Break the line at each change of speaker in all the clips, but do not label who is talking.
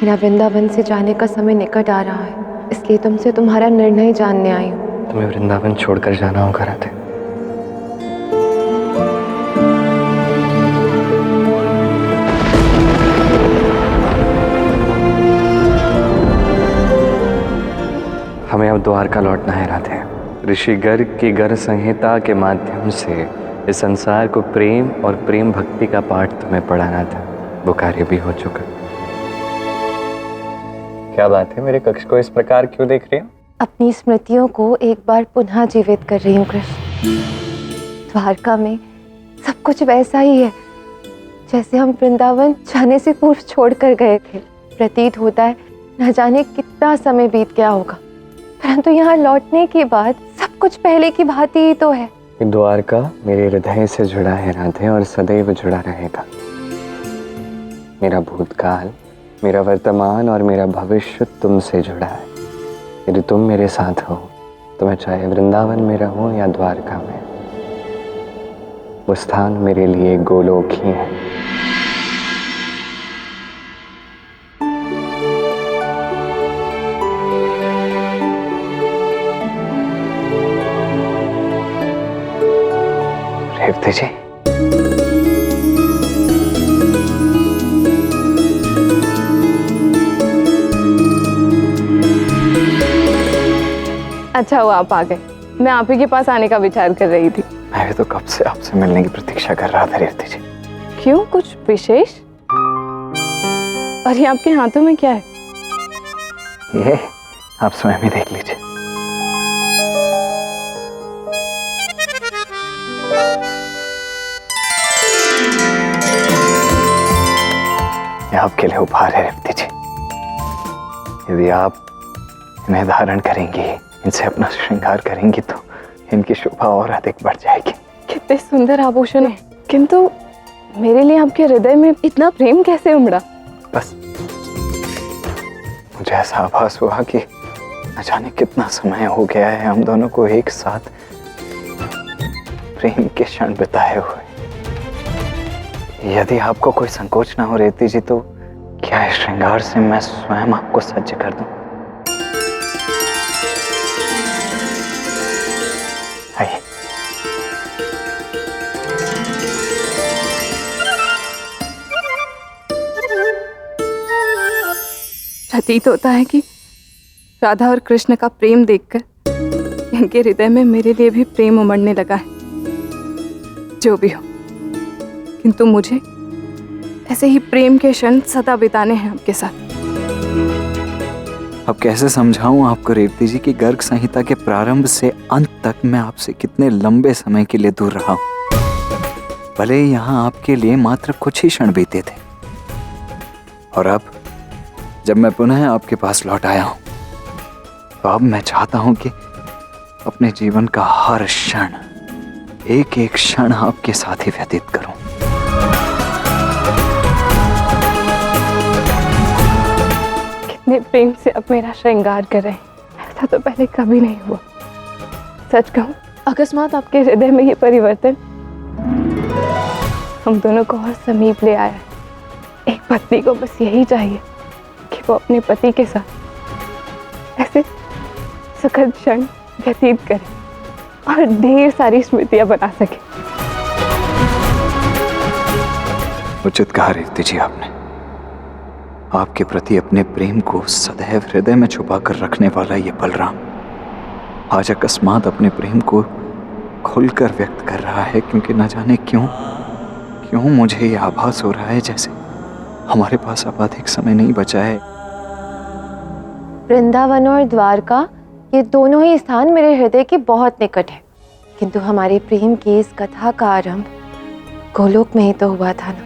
मेरा वृंदावन से जाने का समय निकट आ रहा है, इसलिए तुमसे तुम्हारा निर्णय जानने आई हूँ।
तुम्हें वृंदावन छोड़कर जाना होगा राधे। हमें अब द्वारका लौटना है राधे। ऋषि गर्ग की गर्ग संहिता के माध्यम से इस संसार को प्रेम और प्रेम भक्ति का पाठ तुम्हें पढ़ाना था। वो कार्य भी हो चुका। क्या बात है, मेरे कक्ष को इस प्रकार क्यों देख रही हो?
अपनी स्मृतियों को एक बार पुनः जीवित कर रही हूँ कृष्ण। द्वारका में सब कुछ वैसा ही है जैसे हम वृंदावन जाने से पूर्व छोड़कर गए थे। प्रतीत होता है न जाने कितना समय बीत गया होगा, परंतु यहाँ लौटने के बाद सब कुछ पहले की भांति ही तो है।
द्वारका मेरे हृदय से जुड़ा है राधे, और सदैव जुड़ा रहेगा। मेरा भूतकाल, मेरा वर्तमान और मेरा भविष्य तुमसे जुड़ा है। यदि तुम मेरे साथ हो तो मैं चाहे वृंदावन में रहूं या द्वारका में, वो स्थान मेरे लिए गोलोक ही है। रेवती जी,
अच्छा हुआ आप आ गए। मैं आप ही के पास आने का विचार कर रही थी।
मैं भी तो कब से आपसे मिलने की प्रतीक्षा कर रहा था रेवती जी।
क्यों, कुछ विशेष? और ये आपके हाथों में क्या है?
ये आप स्वयं ही देख लीजिए। ये आपके लिए उपहार है रेवती जी। यदि आप इन्हें धारण करेंगी, इनसे अपना श्रृंगार करेंगी तो इनकी शोभा और अधिक बढ़ जाएगी।
कितने सुंदर आभूषण है, किंतु मेरे लिए आपके हृदय में इतना प्रेम कैसे उमड़ा?
बस मुझे ऐसा आभास हुआ कि न जाने कितना समय हो गया है हम दोनों को एक साथ प्रेम के क्षण बिताए हुए। यदि आपको कोई संकोच ना हो रेवती जी, तो क्या इस श्रृंगार से मैं स्वयं आपको सज्ज कर दूं? आइए।
प्रतीत होता है कि राधा और कृष्ण का प्रेम देखकर इनके हृदय में मेरे लिए भी प्रेम उमड़ने लगा है। जो भी हो, किंतु मुझे ऐसे ही प्रेम के क्षण सदा बिताने हैं आपके साथ।
अब कैसे समझाऊं आपको रेवती जी की गर्ग संहिता के प्रारंभ से अंत तक मैं आपसे कितने लंबे समय के लिए दूर रहा हूं। भले ही यहाँ आपके लिए मात्र कुछ ही क्षण बीते थे, और अब जब मैं पुनः आपके पास लौट आया हूं, तो अब मैं चाहता हूं कि अपने जीवन का हर क्षण, एक एक क्षण आपके साथ ही व्यतीत करूं।
कितने प्रेम से अब मेरा श्रृंगार कर रहे हैं, ऐसा तो पहले कभी नहीं हुआ। सच कहूं, अकस्मात आपके हृदय में ये परिवर्तन हम दोनों को और समीप ले आया है। एक पत्नी को बस यही चाहिए कि वो अपने पति के साथ ऐसे सुखद क्षण व्यतीत करे और ढेर सारी स्मृतियां बना सके।
उचित कहा रेवती जी आपने। आपके प्रति अपने प्रेम को सदैव हृदय में छुपा कर रखने वाला ये बलराम आज अकस्मात अपने प्रेम को खुलकर व्यक्त कर रहा है, क्योंकि न जाने क्यों मुझे ये आभास हो रहा है जैसे हमारे पास अब अधिक समय नहीं बचा है।
वृंदावन और द्वारका, ये दोनों ही स्थान मेरे हृदय के बहुत निकट है, किंतु हमारे प्रेम की इस कथा का आरंभ गोलोक में ही तो हुआ था ना।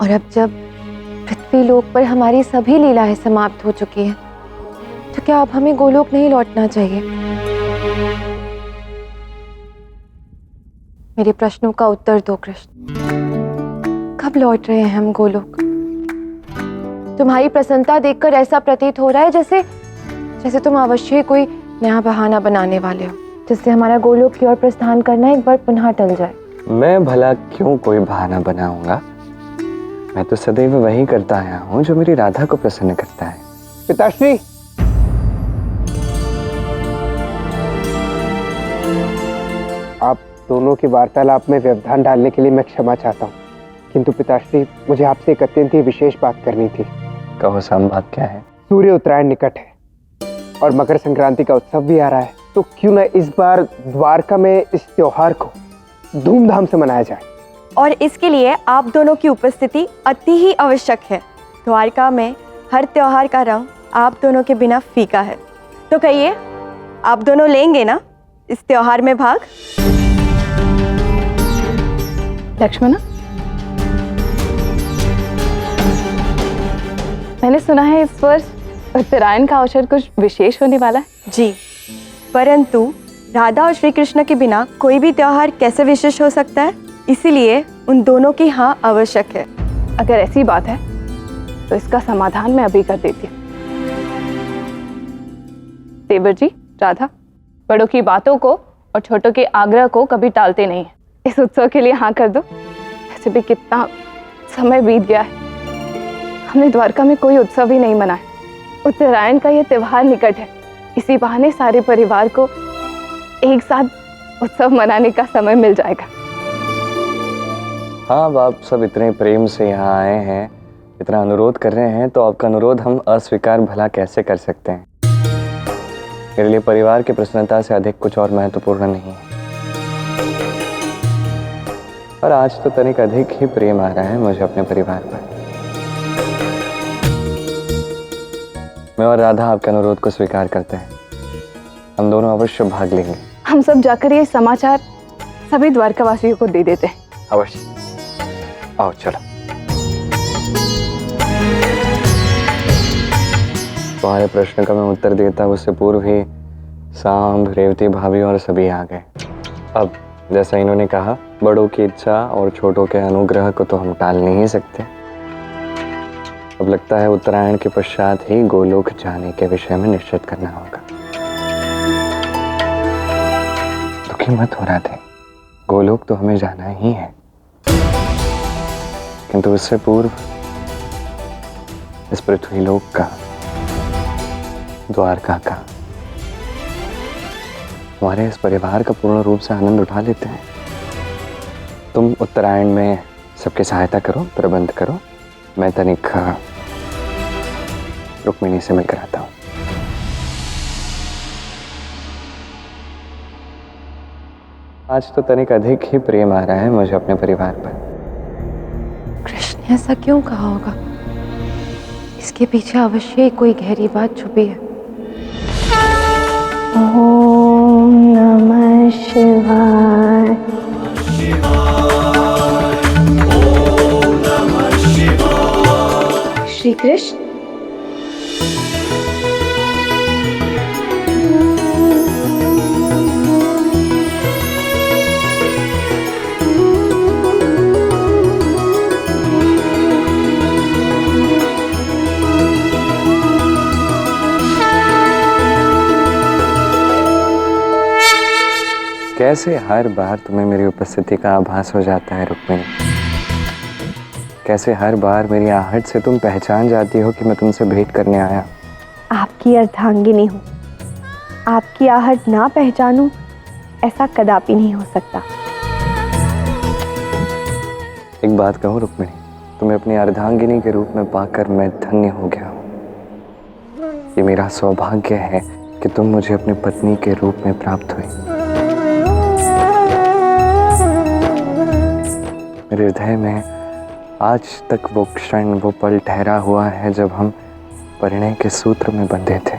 और अब जब पृथ्वी लोक पर हमारी सभी लीलाएं समाप्त हो चुकी हैं, तो क्या अब हमें गोलोक नहीं लौटना चाहिए? मेरे प्रश्नों का उत्तर दो कृष्ण। कब लौट रहे हैं हम गोलोक? तुम्हारी प्रसन्नता देखकर ऐसा प्रतीत हो रहा है जैसे तुम अवश्य कोई नया बहाना बनाने वाले हो, जिससे हमारा गोलोक की ओर प्रस्थान करना एक बार पुनः टल जाए।
मैं भला क्यों कोई बहाना बनाऊंगा? मैं तो सदैव वही करता आया हूँ जो मेरी राधा को प्रसन्न करता है।
पिताश्री, आप दोनों की वार्तालाप में व्यवधान डालने के लिए मैं क्षमा चाहता हूँ, किंतु पिताश्री मुझे आपसे एक अत्यंत ही विशेष बात करनी थी।
कहो साम, बात क्या है?
सूर्य उत्तरायण निकट है और मकर संक्रांति का उत्सव भी आ रहा है, तो क्यों न इस बार द्वारका में इस त्योहार को धूमधाम से मनाया जाए।
और इसके लिए आप दोनों की उपस्थिति अति ही आवश्यक है। द्वारका में हर त्योहार का रंग आप दोनों के बिना फीका है। तो कहिए, आप दोनों लेंगे ना इस त्योहार में भाग?
लक्ष्मणा, मैंने सुना है इस वर्ष उत्तरायण का अवसर कुछ विशेष होने वाला है।
जी, परंतु राधा और श्री कृष्ण के बिना कोई भी त्योहार कैसे विशेष हो सकता है, इसीलिए उन दोनों की हाँ आवश्यक है।
अगर ऐसी बात है तो इसका समाधान मैं अभी कर देती हूँ। देवर जी, राधा, बड़ों की बातों को और छोटों के आग्रह को कभी टालते नहीं हैं। इस उत्सव के लिए हाँ कर दो। वैसे भी कितना समय बीत गया है, हमने द्वारका में कोई उत्सव ही नहीं मनाया। उत्तरायण का ये त्योहार निकट है, इसी बहाने सारे परिवार को एक साथ उत्सव मनाने का समय मिल जाएगा।
हाँ, अब आप सब इतने प्रेम से यहाँ आए हैं, इतना अनुरोध कर रहे हैं, तो आपका अनुरोध हम अस्वीकार भला कैसे कर सकते हैं। मेरे लिए परिवार की प्रसन्नता से अधिक कुछ और महत्वपूर्ण नहीं है। और आज तो तनिक अधिक ही प्रेम आ रहा है मुझे अपने परिवार पर। मैं और राधा आपके अनुरोध को स्वीकार करते हैं। हम दोनों अवश्य भाग लेंगे।
हम सब जाकर ये समाचार सभी द्वारकावासियों को दे देते हैं।
अवश्य, आओ चलो। तुम्हारे प्रश्न का मैं उत्तर देता उससे पूर्व ही सांब, रेवती भाभी और सभी आ गए। अब जैसा इन्होंने कहा, बड़ों की इच्छा और छोटों के अनुग्रह को तो हम टाल नहीं सकते। अब लगता है उत्तरायण के पश्चात ही गोलोक जाने के विषय में निश्चित करना होगा। दुखी मत हो रहा थे, गोलोक तो हमें जाना ही है, किंतु उससे पूर्व इस पृथ्वीलोक का, द्वारका का, हमारे इस परिवार का पूर्ण रूप से आनंद उठा लेते हैं। तुम उत्तरायण में सबकी सहायता करो, प्रबंध करो, मैं तनिक रुक्मिणी से मिलकर आता हूँ। आज तो तनिक अधिक ही प्रेम आ रहा है मुझे अपने परिवार पर।
कृष्ण ने ऐसा क्यों कहा होगा? इसके पीछे अवश्य ही कोई गहरी बात छुपी है। ओम नमः शिवाय। श्री कृष्ण,
कैसे हर बार तुम्हें मेरी उपस्थिति का आभास हो जाता है रुक्मिणी? कैसे हर बार मेरी आहट से तुम पहचान जाती हो कि मैं तुमसे भेंट करने आया?
आपकी अर्धांगिनी हूँ, आपकी आहट ना पहचानूं ऐसा कदापि नहीं हो सकता।
एक बात कहूँ रुक्मिणी, तुम्हें अपनी अर्धांगिनी के रूप में पाकर मैं धन्य हो गया हूँ। ये मेरा सौभाग्य है कि तुम मुझे अपनी पत्नी के रूप में प्राप्त हुई। मेरे हृदय में आज तक वो क्षण, वो पल ठहरा हुआ है जब हम परिणय के सूत्र में बंधे थे।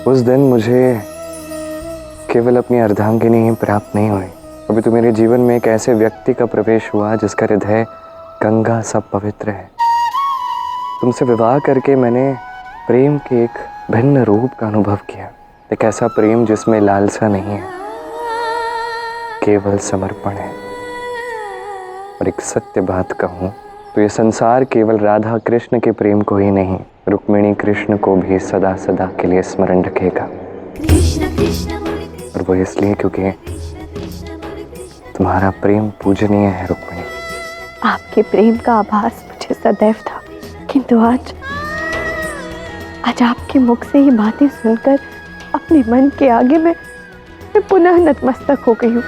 उस दिन मुझे केवल अपनी अर्धांगिनी ही प्राप्त नहीं हुई, अभी तो मेरे जीवन में एक ऐसे व्यक्ति का प्रवेश हुआ जिसका हृदय गंगा सा पवित्र है। तुमसे विवाह करके मैंने प्रेम के एक भिन्न रूप का अनुभव किया। एक ऐसा प्रेम जिसमें लालसा नहीं है, केवल समर्पण है। और एक सत्य बात कहूँ तो ये संसार केवल राधा कृष्ण के प्रेम को ही नहीं, रुक्मिणी कृष्ण को भी सदा सदा के लिए स्मरण रखेगा। और वो इसलिए क्योंकि तुम्हारा प्रेम पूजनीय है रुक्मिणी।
आपके प्रेम का आभास मुझे सदैव था, किंतु आज आपके मुख से ये बातें सुनकर अपने मन के आगे मैं पुनः नतमस्तक हो गई हूँ।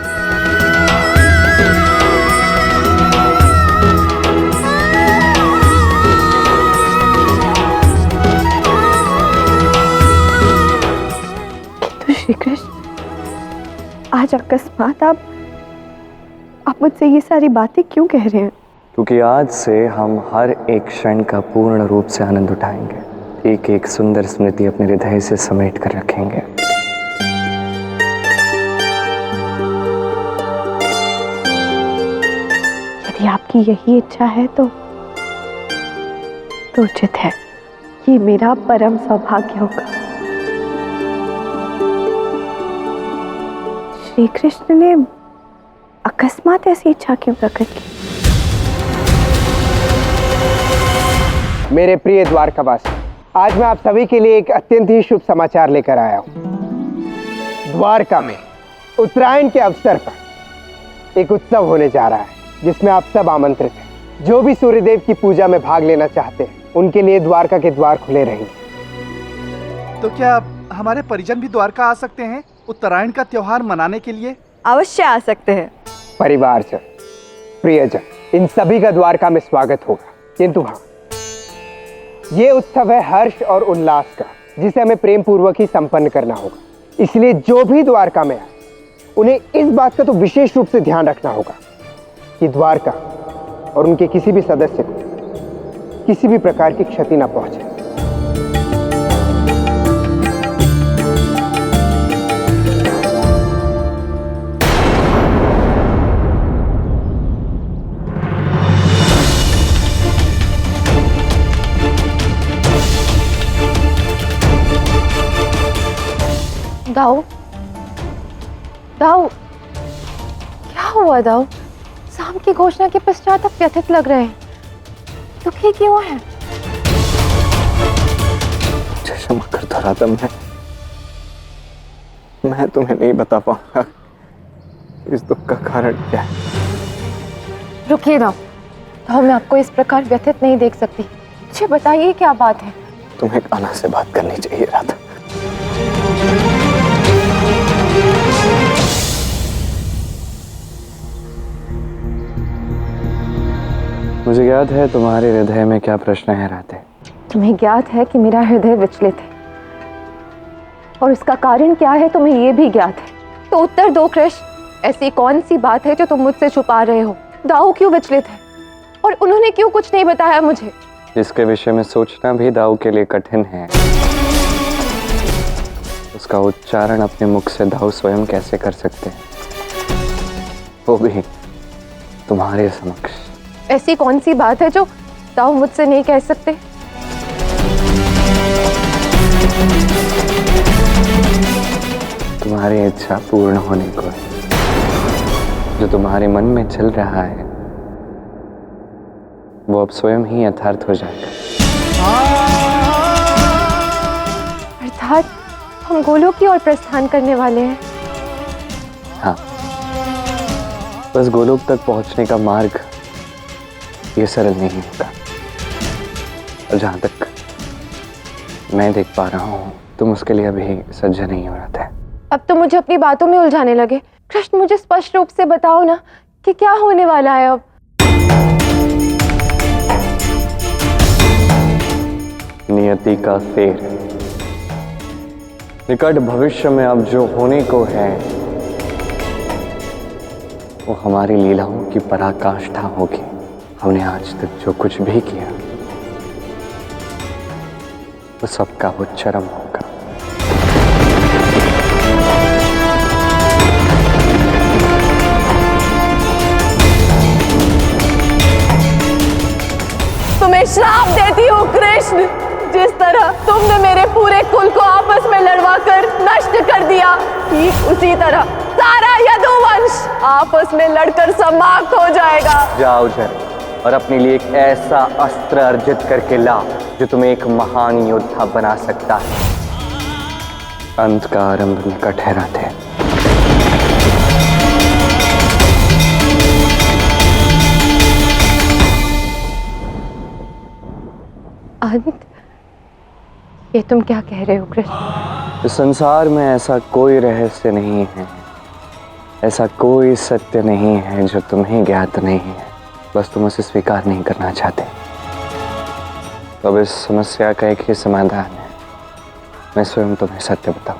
किंतु श्री कृष्ण, आज अकस्मात आप मुझसे ये सारी बातें क्यों कह रहे हैं?
क्योंकि आज से हम हर एक क्षण का पूर्ण रूप से आनंद उठाएंगे, एक एक सुंदर स्मृति अपने हृदय से समेट कर रखेंगे।
यदि आपकी यही इच्छा है तो उचित है, ये मेरा परम सौभाग्य होगा। श्री कृष्ण ने अकस्मात ऐसी इच्छा क्यों प्रकट की?
मेरे प्रिय द्वारकावासी, आज मैं आप सभी के लिए एक अत्यंत ही शुभ समाचार लेकर आया हूं। द्वारका में उत्तरायण के अवसर पर एक उत्सव होने जा रहा है, जिसमें आप सब आमंत्रित हैं। जो भी सूर्यदेव की पूजा में भाग लेना चाहते हैं, उनके लिए द्वारका के द्वार खुले रहेंगे।
तो क्या हमारे परिजन भी द्वारका आ सकते हैं उत्तरायण का त्योहार मनाने के लिए?
अवश्य आ सकते हैं।
परिवारजन, प्रियजन, इन सभी का द्वारका में स्वागत होगा। किंतु हाँ, ये उत्सव है हर्ष और उल्लास का, जिसे हमें प्रेम पूर्वक ही संपन्न करना होगा। इसलिए जो भी द्वारका में आए, उन्हें इस बात का तो विशेष रूप से ध्यान रखना होगा कि द्वारका और उनके किसी भी सदस्य को किसी भी प्रकार की क्षति न पहुंचे।
दाऊ, दाऊ, क्या हुआ दाऊ? शाम की घोषणा के पश्चात आप व्यथित लग रहे हैं, दुखी क्यों हैं?
मुझे क्षमा कर दो राधा, मैं तुम्हें नहीं बता पाऊंगा इस दुख का कारण क्या है।
रुकिए दाऊ, मैं आपको इस प्रकार व्यथित नहीं देख सकती। मुझे बताइए क्या बात है?
तुम्हें कान्हा से बात करनी चाहिए राधा। मुझे ज्ञात है तुम्हारे हृदय में क्या प्रश्न है राधे।
तुम्हें ज्ञात है कि मेरा हृदय विचलित है, और उसका कारण क्या है तुम्हें यह भी ज्ञात है। तो उत्तर दो कृष्ण, ऐसी कौन सी बात है जो तुम मुझसे छुपा रहे हो? दाऊ क्यों विचलित है, और उन्होंने क्यों कुछ नहीं बताया मुझे?
जिसके विषय में सोचना भी दाऊ के लिए कठिन है, उसका उच्चारण अपने मुख से दाऊ स्वयं कैसे कर सकते हैं, वो भी तुम्हारे समक्ष।
ऐसी कौन सी बात है जो दाऊ मुझसे नहीं कह सकते?
तुम्हारी इच्छा पूर्ण होने को है। जो तुम्हारे मन में चल रहा है वो अब स्वयं ही यथार्थ हो जाएगा।
अर्थात हम गोलोक की ओर प्रस्थान करने वाले हैं।
हाँ, बस गोलोक तक पहुंचने का मार्ग ये सरल नहीं होगा, और जहां तक मैं देख पा रहा हूं तुम उसके लिए अभी सज्ज नहीं हो रहा था।
अब तो मुझे अपनी बातों में उलझाने लगे। कृष्ण, मुझे स्पष्ट रूप से बताओ ना कि क्या होने वाला है अब।
नियति का फेर, निकट भविष्य में अब जो होने को है वो हमारी लीलाओं की पराकाष्ठा होगी। हमने आज तक जो कुछ भी किया वो सबका वो चरम होगा।
तुम्हें श्राप देती हूँ कृष्ण, जिस तरह तुमने मेरे पूरे कुल को आपस में लड़वाकर नष्ट कर दिया, ठीक उसी तरह सारा यदुवंश आपस में लड़कर समाप्त हो जाएगा।
जाओ जरा और अपने लिए एक ऐसा अस्त्र अर्जित करके ला जो तुम्हें एक महान योद्धा बना सकता है। अंत का आरंभ निकट है राधे।
अंत? ये तुम क्या कह रहे हो कृष्ण?
इस संसार में ऐसा कोई रहस्य नहीं है, ऐसा कोई सत्य नहीं है जो तुम्हें ज्ञात नहीं है, बस तुम उसे स्वीकार नहीं करना चाहते। तो अब इस समस्या का एक ही समाधान है, मैं स्वयं तुम्हें सत्य बताऊं।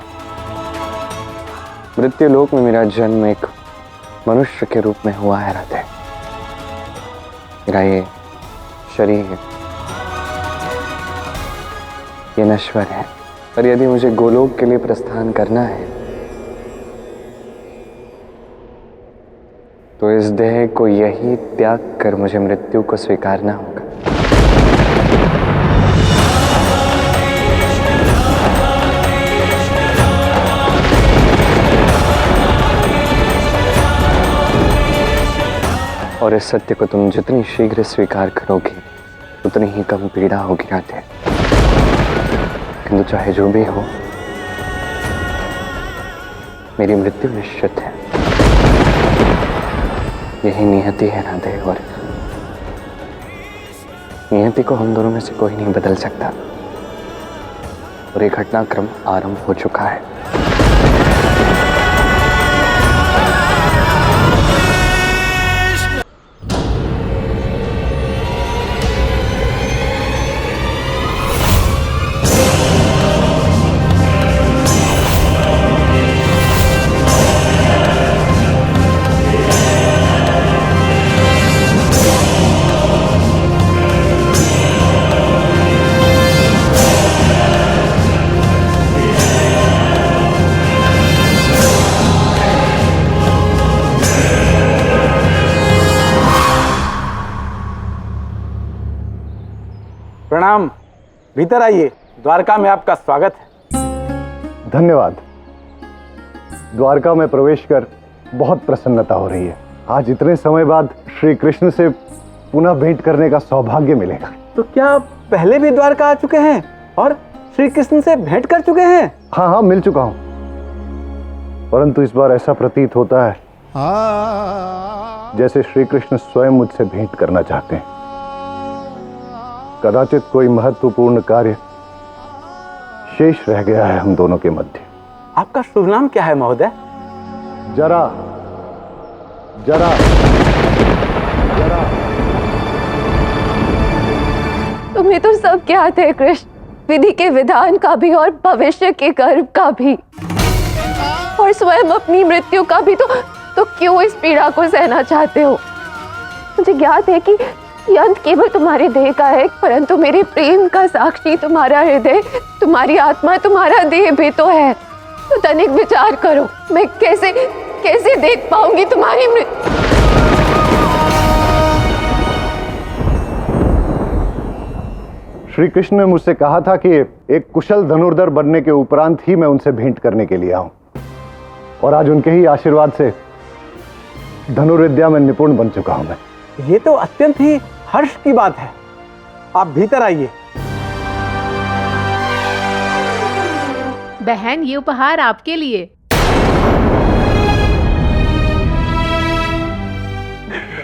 मृत्यु लोक में मेरा जन्म एक मनुष्य के रूप में हुआ है राधे। मेरा ये शरीर ये नश्वर है, पर यदि मुझे गोलोक के लिए प्रस्थान करना है तो इस देह को यही त्याग कर मुझे मृत्यु को स्वीकारना होगा। और इस सत्य को तुम जितनी शीघ्र स्वीकार करोगे उतनी ही कम पीड़ा होगी राधे। किंतु चाहे जो भी हो, मेरी मृत्यु निश्चित है। यही नियति है राधे, और नियति को हम दोनों में से कोई नहीं बदल सकता। और ये घटनाक्रम आरंभ हो चुका है।
प्रणाम, भीतर आइए, द्वारका में आपका स्वागत है।
धन्यवाद। द्वारका में प्रवेश कर बहुत प्रसन्नता हो रही है। आज इतने समय बाद श्री कृष्ण से पुनः भेंट करने का सौभाग्य मिलेगा।
तो क्या आप पहले भी द्वारका आ चुके हैं और श्री कृष्ण से भेंट कर चुके हैं?
हाँ, मिल चुका हूँ, परंतु इस बार ऐसा प्रतीत होता है जैसे श्री कृष्ण स्वयं मुझसे भेंट करना चाहते हैं। कदाचित कोई महत्वपूर्ण कार्य शेष रह गया है हम दोनों के मध्य।
आपका शुभ नाम क्या है महोदय?
जरा जरा जरा।
तुम्हें तो सब ज्ञात है कृष्ण, विधि के विधान का भी और भविष्य के गर्भ का भी, और स्वयं अपनी मृत्यु का भी। तो क्यों इस पीड़ा को सहना चाहते हो? मुझे ज्ञात है कि ये अंत केवल तुम्हारे देह का है, परंतु मेरे प्रेम का साक्षी तुम्हारा हृदय, तुम्हारी आत्मा, तुम्हारा देह भी तो है। तो तनिक विचार करो, मैं कैसे कैसे देख पाऊंगी तुम्हारी मृत्यु?
श्री कृष्ण ने मुझसे कहा था कि एक कुशल धनुर्धर बनने के उपरांत ही मैं उनसे भेंट करने के लिए आऊं, और आज उनके ही आशीर्वाद से धनुर्विद्या में निपुण बन चुका हूं मैं।
ये तो अत्यंत ही हर्ष की बात है। आप भीतर आइए।
बहन, ये उपहार आपके लिए।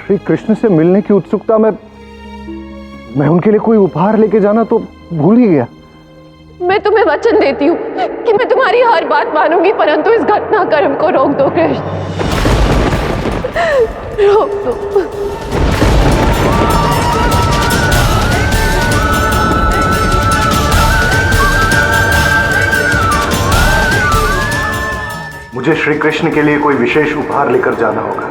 श्री कृष्ण से मिलने की उत्सुकता में मैं उनके लिए कोई उपहार लेके जाना तो भूल ही गया।
मैं तुम्हें वचन देती हूँ कि मैं तुम्हारी हर बात मानूंगी, परंतु इस घटनाक्रम को रोक दो कृष्ण, रोक दो।
मुझे श्री कृष्ण के लिए कोई विशेष उपहार लेकर जाना होगा।